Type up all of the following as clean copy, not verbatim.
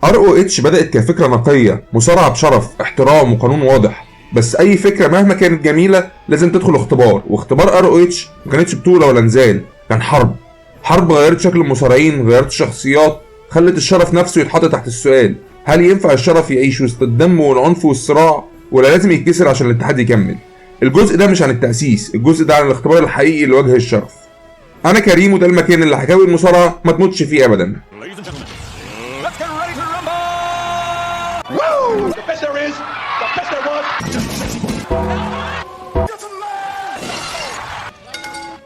ROH بدأت كفكرة نقية، مصارعة بشرف، احترام وقانون واضح، بس أي فكرة مهما كانت جميلة لازم تدخل اختبار، واختبار ROH ما كانتش بطولة ولا نزال، كان حرب غيرت شكل المصارعين، غيرت الشخصيات، خلت الشرف نفسه يتحط تحت السؤال. هل ينفع الشرف يعيش وسط الدم والعنف والصراع، ولا لازم يتكسر عشان الاتحاد يكمل؟ الجزء ده مش عن التأسيس، الجزء ده عن الاختبار الحقيقي لوجه الشرف. أنا كريم، وده المكان اللي حكاوي المصارعة ما تموتش فيه أبدا.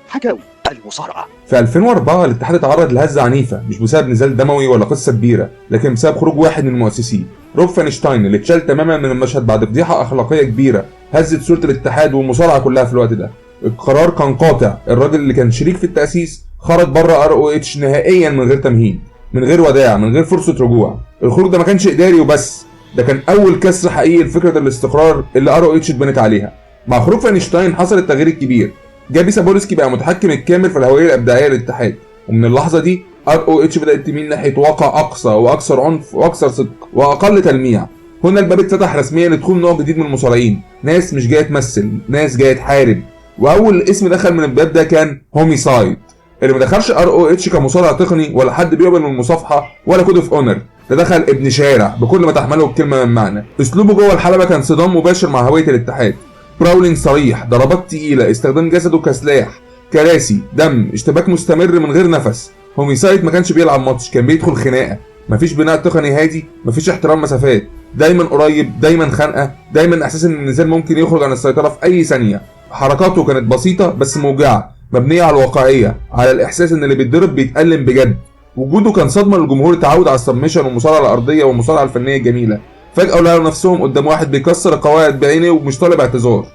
حكاوي المصارعة. في 2004 الاتحاد اتعرض لهزة عنيفة، مش بسبب نزال دموي ولا قصة كبيرة، لكن بسبب خروج واحد من المؤسسين، روب فينشتاين، اللي اتشال تماما من المشهد بعد فضيحة أخلاقية كبيرة هزت صورة الاتحاد والمصارعة كلها في الوقت ده. القرار كان قاطع، الراجل اللي كان شريك في التأسيس خرج بره ROH نهائيا من غير تمهيد، من غير وداع، من غير فرصة رجوع. الخروج ده ما كانش إداري وبس، ده كان أول كسر حقيقي لفكرة الاستقرار اللي ROH اتبنت عليها. مع خروج فينشتاين حصل التغيير الكبير، جابي سابولسكي بقى متحكم الكامل في الهوية الإبداعية للاتحاد، ومن اللحظة دي ROH بدأت تميل ناحية واقع أقصى وأكثر عنف وأكثر صدق وأقل تلميع. هنا الباب اتفتح رسميا لدخول نوع جديد من المصارعين، ناس مش جاية تمثل، ناس جاية تحارب. وأول اسم دخل من الباب ده كان هوميسايد، اللي ما دخلش ROH كمصارع تقني ولا حد بيقبل من المصافحة ولا كود اوف اونر، ده دخل ابن شارع بكل ما تحمله الكلمة من معنى. اسلوبه جوه الحلبة كان صدام مباشر مع هوية الاتحاد، براولينج صريح، ضربات تقيلة، استخدام جسده كسلاح، كراسي، دم، اشتباك مستمر من غير نفس. هوميسايد ما كانش بيلعب ماتش، كان بيدخل خناقة. مفيش بناء تقني هادي، مفيش احترام مسافات، دايما قريب، دايما خنقة، دايما احساس ان النزال ممكن يخرج عن السيطرة في اي ثانية. حركاته كانت بسيطة بس موجعة، مبنية على الواقعية، على الاحساس ان اللي بيتضرب بيتألم بجد. وجوده كان صدمة للجمهور اتعود على السبمشن والمصارعة الارضية والمصارعة الفنية الجميلة. فجأة لقوا نفسهم قدام واحد بيكسر القواعد بعينه ومش طالب اعتذار.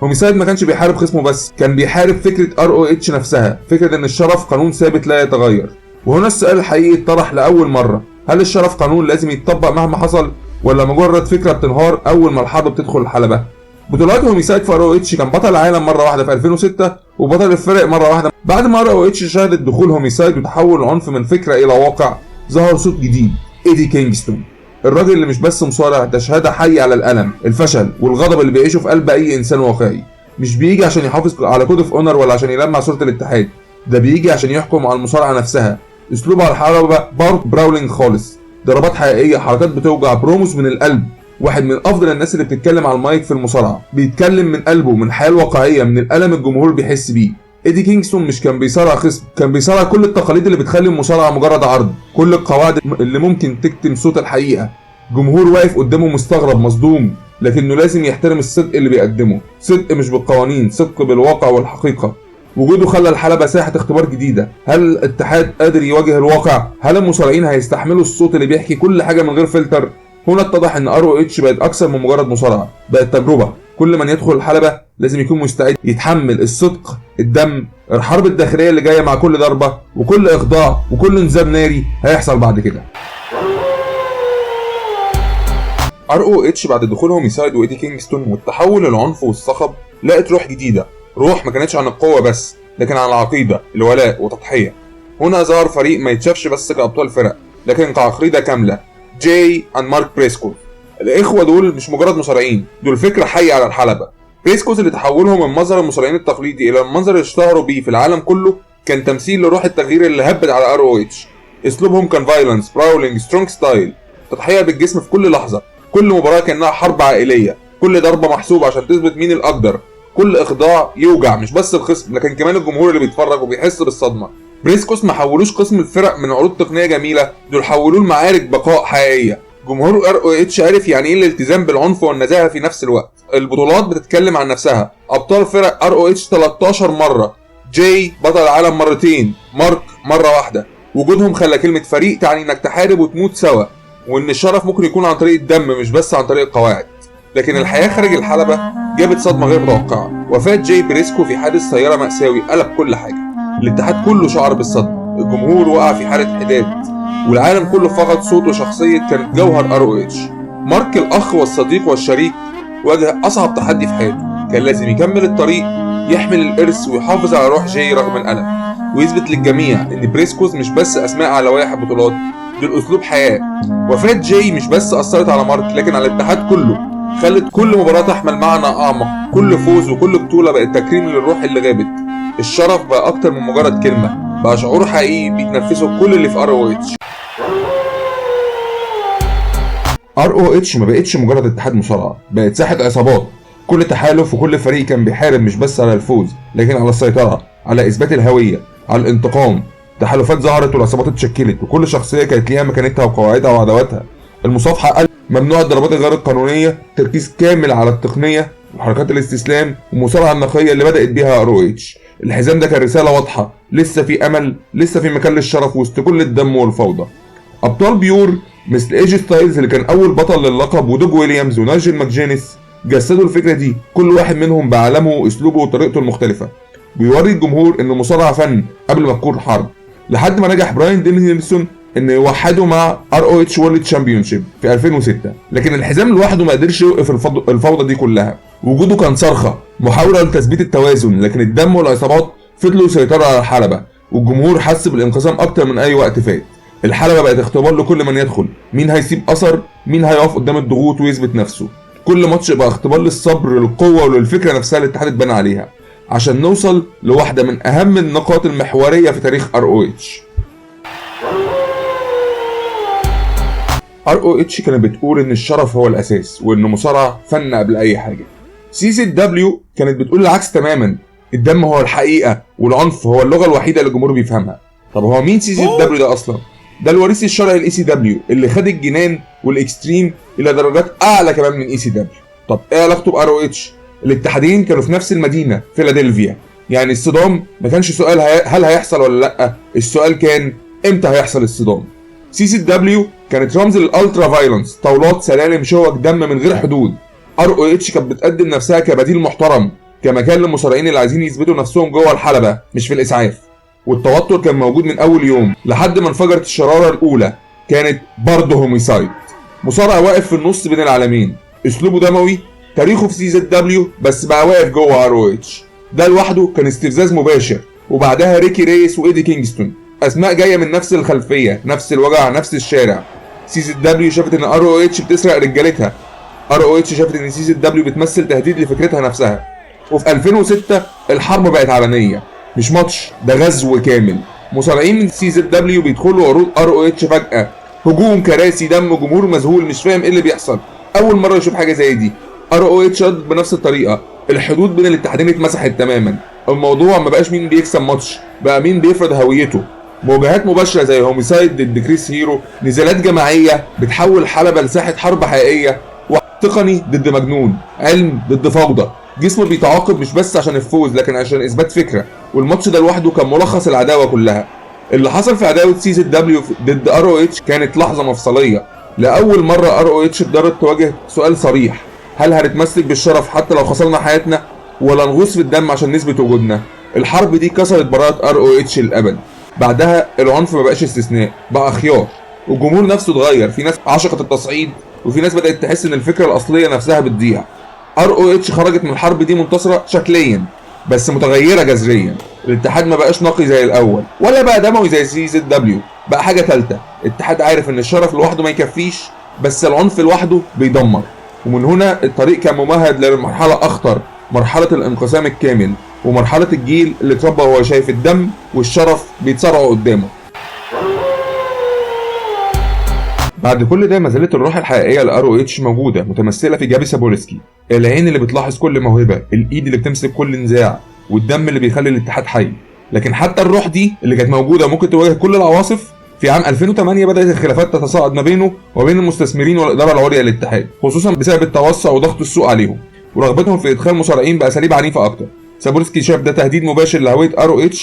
هوميسايد ما كانش بيحارب خصمه بس، كان بيحارب فكرة ROH نفسها، فكرة ان الشرف قانون ثابت لا يتغير. وهنا السؤال الحقيقي اتطرح لأول مرة، هل الشرف قانون لازم يتطبق مهما حصل، ولا مجرد فكرة بتنهار أول ما الحرب بتدخل الحلبة؟ بطولات هوميسايد في ROH كان بطل العالم مرة واحدة في 2006، وبطل الفرق مرة واحدة. بعد ما ROH شهدت دخول هوميسايد وتحول العنف من فكرة إلى واقع، ظهر صوت جديد، إيدي كينغستون، الراجل اللي مش بس مصارع، ده شهادة حية على الألم، الفشل والغضب اللي بيعيشه في قلب أي إنسان واقعي. مش بيجي عشان يحافظ على كود اوف اونر ولا عشان يلمع صورة الاتحاد، ده بيجي عشان يحكم على المصارعة نفسها. اسلوبه على الحلبة بارك براولينج خالص، ضربات حقيقية، حركات بتوجع، بروموس من القلب. واحد من افضل الناس اللي بتتكلم على المايك في المصارعة، بيتكلم من قلبه، من الحياة الواقعية، من الألم الجمهور بيحس بيه. ايدي كينغستون مش كان بيصارع خصم، كان بيصارع كل التقاليد اللي بتخلي المصارعة مجرد عرض، كل القواعد اللي ممكن تكتم صوت الحقيقة. جمهور واقف قدامه مستغرب مصدوم، لكنه لازم يحترم الصدق اللي بيقدمه، صدق مش بالقوانين، صدق بالواقع والحقيقة. وجوده خلى الحلبة ساحة اختبار جديدة، هل الاتحاد قادر يواجه الواقع؟ هل المصارعين هيستحملوا الصوت اللي بيحكي كل حاجة من غير فلتر؟ هنا اتضح ان ROH بقت اكثر من مجرد مصارعة، بقت تجربة. كل من يدخل الحلبة لازم يكون مستعد يتحمل الصدق، الدم، الحرب الداخلية اللي جاية مع كل ضربة وكل اخضاع وكل انذار ناري هيحصل بعد كده. ROH بعد دخول هوميسايد وإيدي كينغستون والتحول للعنف والصخب لقت روح جديدة، روح ما كانتش عن القوة بس، لكن عن العقيدة، الولاء وتضحية. هنا ظهر فريق ما يتشافش بس كأبطال فرق، لكن كعقيدة كاملة، جاي اند مارك بريسكوز. الإخوة دول مش مجرد مصارعين، دول فكرة حية على الحلبة. بريسكوز اللي تحولهم من منظر المصارعين التقليدي إلى المنظر اللي اشتهروا بيه في العالم كله كان تمثيل لروح التغيير اللي هبت على ROH. اسلوبهم كان فايلنس، براولينج، سترونج ستايل، تضحية بالجسم في كل لحظة، كل مباراة كأنها حرب عائلية، كل ضربة محسوبة عشان تثبت مين الأقدر، كل إخضاع يوجع مش بس الخصم لكن كمان الجمهور اللي بيتفرج وبيحس بالصدمة. بريسكوس ما حولوش قسم الفرق من عروض تقنية جميلة، دول حولوه لمعارك بقاء حقيقية. جمهور ROH عارف يعني ايه الالتزام بالعنف والنزاهة في نفس الوقت. البطولات بتتكلم عن نفسها، أبطال فرق ROH 13 مرة، جاي بطل العالم مرتين، مارك مرة واحدة. وجودهم خلى كلمة فريق تعني انك تحارب وتموت سوا، وان الشرف ممكن يكون عن طريق الدم مش بس عن طريق القواعد. لكن الحياة خارج الحلبة جابت صدمة غير متوقعة، وفاة جاي بريسكو في حادث سيارة مأساوي قلب كل حاجة. الاتحاد كله شعر بالصدمة، الجمهور وقع في حالة حداد، والعالم كله فقد صوت وشخصية كانت جوهر ROH. مارك الأخ والصديق والشريك واجه أصعب تحدي في حياته، كان لازم يكمل الطريق، يحمل الإرث ويحافظ على روح جاي رغم الألم، ويثبت للجميع إن بريسكوز مش بس أسماء على لوائح البطولات، دول اسلوب حياه. وفاه جاي مش بس اثرت على مارك لكن على الاتحاد كله، خلت كل مباراه تحمل معنى اعمق، كل فوز وكل بطوله بقت تكريم للروح اللي غابت. الشرف بقى اكتر من مجرد كلمه، بقى شعور حقيقي بيتنفسه كل اللي في ROH. ROH ما بقتش مجرد اتحاد مصارعه، بقت ساحه عصابات. كل تحالف وكل فريق كان بيحارب مش بس على الفوز لكن على السيطره، على اثبات الهويه، على الانتقام. تحالفات ظهرت والعصابات اتشكلت، وكل شخصيه كانت ليها مكانتها وقواعدها وعداواتها. المصافحه قل، ممنوع الضربات الغير القانونيه، تركيز كامل على التقنيه وحركات الاستسلام والمصارعه النقيه اللي بدات بيها ROH. الحزام ده كان رساله واضحه، لسه في امل، لسه في مكان للشرف وسط كل الدم والفوضى. ابطال بيور مثل ايج ستايلز اللي كان اول بطل للقب، ودوج ويليامز ونايجل ماكجينيس جسدوا الفكره دي، كل واحد منهم بعالمه واسلوبه وطريقته المختلفه. بيوري الجمهور ان المصارعه فن قبل ما تكون حرب، لحد ما نجح براين دينيلسون ان يوحده مع ROH وورلد تشامبيونشيب في 2006. لكن الحزام لوحده ما قدرش يوقف الفوضى دي كلها. وجوده كان صرخه، محاوله لتثبيت التوازن، لكن الدم والعصابات فضلوا يسيطروا على الحلبه، والجمهور حس بالانقسام اكتر من اي وقت فات. الحلبه بقت اختبار لكل من يدخل، مين هيسيب اثر، مين هيقف قدام الضغوط ويثبت نفسه. كل ماتش بقى اختبار للصبر، للقوه وللفكره نفسها اللي الاتحاد اتبنى عليها، عشان نوصل لواحده من اهم النقاط المحوريه في تاريخ ROH. ROH كانت بتقول ان الشرف هو الاساس، وان المصارعه فن قبل اي حاجه. CZW كانت بتقول العكس تماما، الدم هو الحقيقه والعنف هو اللغه الوحيده اللي الجمهور بيفهمها. طب هو مين CZW ده اصلا؟ ده الوريث الشرعي ل ECW اللي خد الجنان والاكستريم الى درجات اعلى كمان من ECW. طب ايه علاقته ب ROH؟ الاتحادين كانوا في نفس المدينه، فيلادلفيا. يعني الصدام ما كانش سؤال هل هيحصل ولا لا، السؤال كان امتى هيحصل الصدام. CZW كانت رمز للالترا فايلنس، طاولات، سلالم، شوك، دم من غير حدود. ROH كانت بتقدم نفسها كبديل محترم، كمكان للمصارعين اللي عايزين يثبتوا نفسهم جوه الحلبه مش في الاسعاف. والتوتر كان موجود من اول يوم لحد ما انفجرت الشراره الاولى، كانت برضه هوميسايد. مصارع واقف في النص بين العالمين، اسلوبه دموي، تاريخه في CZW بس بقى واقف جوه ROH. ده لوحده كان استفزاز مباشر. وبعدها ريكي ريس وايدي كينجستون، اسماء جايه من نفس الخلفيه، نفس الوجع، نفس الشارع. CZW شافت ان ROH بتسرق رجالتها، ROH شافت ان CZW بتمثل تهديد لفكرتها نفسها. وفي 2006 الحرب بقت علنيه، مش ماتش، ده غزو كامل. مصارعين من CZW بيدخلوا عروض ROH فجأة، هجوم، كراسي، دم، جمهور مذهول مش فاهم ايه اللي بيحصل، اول مره يشوف حاجه زي دي. ROH رد بنفس الطريقه، الحدود بين الاتحادين اتمسحت تماما. الموضوع ما بقاش مين بيكسب ماتش، بقى مين بيفرض هويته. مواجهات مباشره زي هوميسايد ضد كريس هيرو، نزالات جماعيه بتحول حلبه لساحه حرب حقيقيه، تقني ضد مجنون، علم ضد فوضى. جسمه بيتعاقب مش بس عشان الفوز لكن عشان اثبات فكره. والماتش ده لوحده كان ملخص العداوه كلها. اللي حصل في عداوه CZW ضد ROH كانت لحظه مفصليه. لاول مره ROH اتضطرت تواجه سؤال صريح، هل هنتمسك بالشرف حتى لو خسرنا حياتنا، ولا نغوص في الدم عشان نثبت وجودنا؟ الحرب دي كسرت براءه ROH للابد. بعدها العنف ما بقاش استثناء، بقى خيار. والجمهور نفسه اتغير، في ناس عشقت التصعيد وفي ناس بدات تحس ان الفكره الاصليه نفسها بتضيع. ROH خرجت من الحرب دي منتصره شكليا بس متغيره جذريا. الاتحاد ما بقاش نقي زي الاول، ولا بقى دموي زي CZW، بقى حاجه ثالثه. الاتحاد عارف ان الشرف لوحده ما يكفيش، بس العنف لوحده بيدمر. ومن هنا الطريق كان ممهد لمرحله اخطر، مرحله الانقسام الكامل، ومرحله الجيل اللي اتربى وهو شايف الدم والشرف بيتصارعوا قدامه. بعد كل ده ما زالت الروح الحقيقيه ل ROH موجوده، متمثله في جابي سابولسكي، العين اللي بتلاحظ كل موهبه، الايد اللي بتمسك كل نزاع، والدم اللي بيخلي الاتحاد حي. لكن حتى الروح دي اللي كانت موجوده ممكن تواجه كل العواصف. في عام 2008 بدات الخلافات تتصاعد ما بينه وبين المستثمرين والاداره العليا للاتحاد، خصوصا بسبب التوسع وضغط السوق عليهم ورغبتهم في ادخال مصارعين باساليب عنيفه اكتر. سابولسكي شاف ده تهديد مباشر لهويه ROH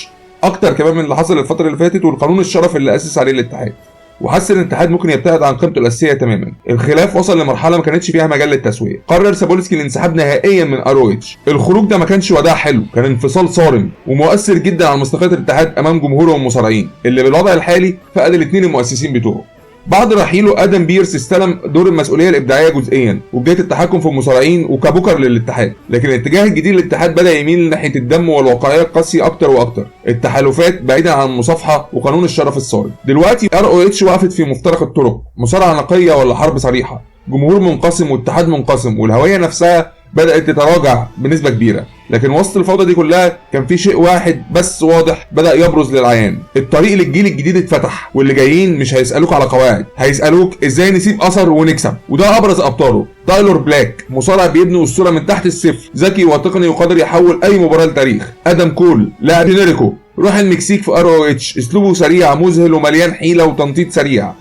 اكتر كمان من اللي حصل الفتره اللي فاتت والقانون الشرف اللي اسس عليه الاتحاد، وحس ان الاتحاد ممكن يبتعد عن قيمته الاساسيه تماما. الخلاف وصل لمرحله ما كانتش فيها مجال للتسويه. قرر سابولسكي الانسحاب نهائيا من ROH. الخروج ده ما كانش وداع حلو، كان انفصال صارم ومؤثر جدا على مصداقيه الاتحاد امام جمهوره والمصارعين اللي بالوضع الحالي فقد الاثنين المؤسسين بتوعه. بعد رحيله ادم بيرس استلم دور المسؤوليه الابداعيه جزئيا وبدايه التحكم في المصارعين وكبوكر للاتحاد، لكن الاتجاه الجديد للاتحاد بدا يميل ناحيه الدم والواقعيه القاسيه اكتر واكتر، التحالفات بعيدا عن المصافحه وقانون الشرف الصارم. دلوقتي ROH وقفت في مفترق الطرق، مصارعه نقيه ولا حرب صريحه، جمهور منقسم واتحاد منقسم، والهويه نفسها بدأت تتراجع بنسبة كبيرة. لكن وسط الفوضى دي كلها كان في شيء واحد بس واضح بدأ يبرز للعيان، الطريق للجيل الجديد اتفتح، واللي جايين مش هيسألوك على قواعد، هيسألوك ازاي نسيب اثر ونكسب. وده ابرز ابطاله تايلور بلاك، مصارع بيبني اسطوره من تحت الصفر، ذكي وتقني وقادر يحول اي مباراه لتاريخ. ادم كول لاعب جينيريكو روح المكسيك في ROH، اسلوبه سريع مذهل ومليان حيله وتنطيط سريع.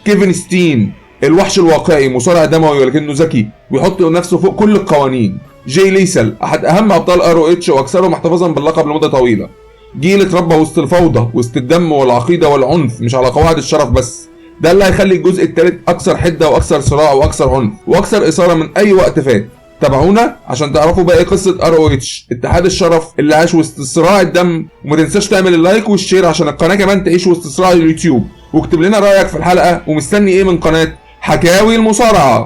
كيفن ستين الوحش الواقعي، مصارع دموي ولكنه ذكي ويحط نفسه فوق كل القوانين. جاي ليسل احد اهم ابطال ROH واكثرهم احتفاظا باللقب لمده طويله، جيل اتربى وسط الفوضى، وسط الدم والعقيده والعنف، مش على قواعد الشرف بس. ده اللي هيخلي الجزء الثالث اكثر حده واكثر صراع واكثر عنف واكثر اثاره من اي وقت فات. تابعونا عشان تعرفوا باقي قصه ROH اتحاد الشرف اللي عاش وسط صراع الدم. وما تنساش تعمل اللايك والشير عشان القناه كمان تعيش وسط صراع اليوتيوب، واكتب لنا رايك في الحلقه ومستني ايه من قناه حكاوي المصارعه.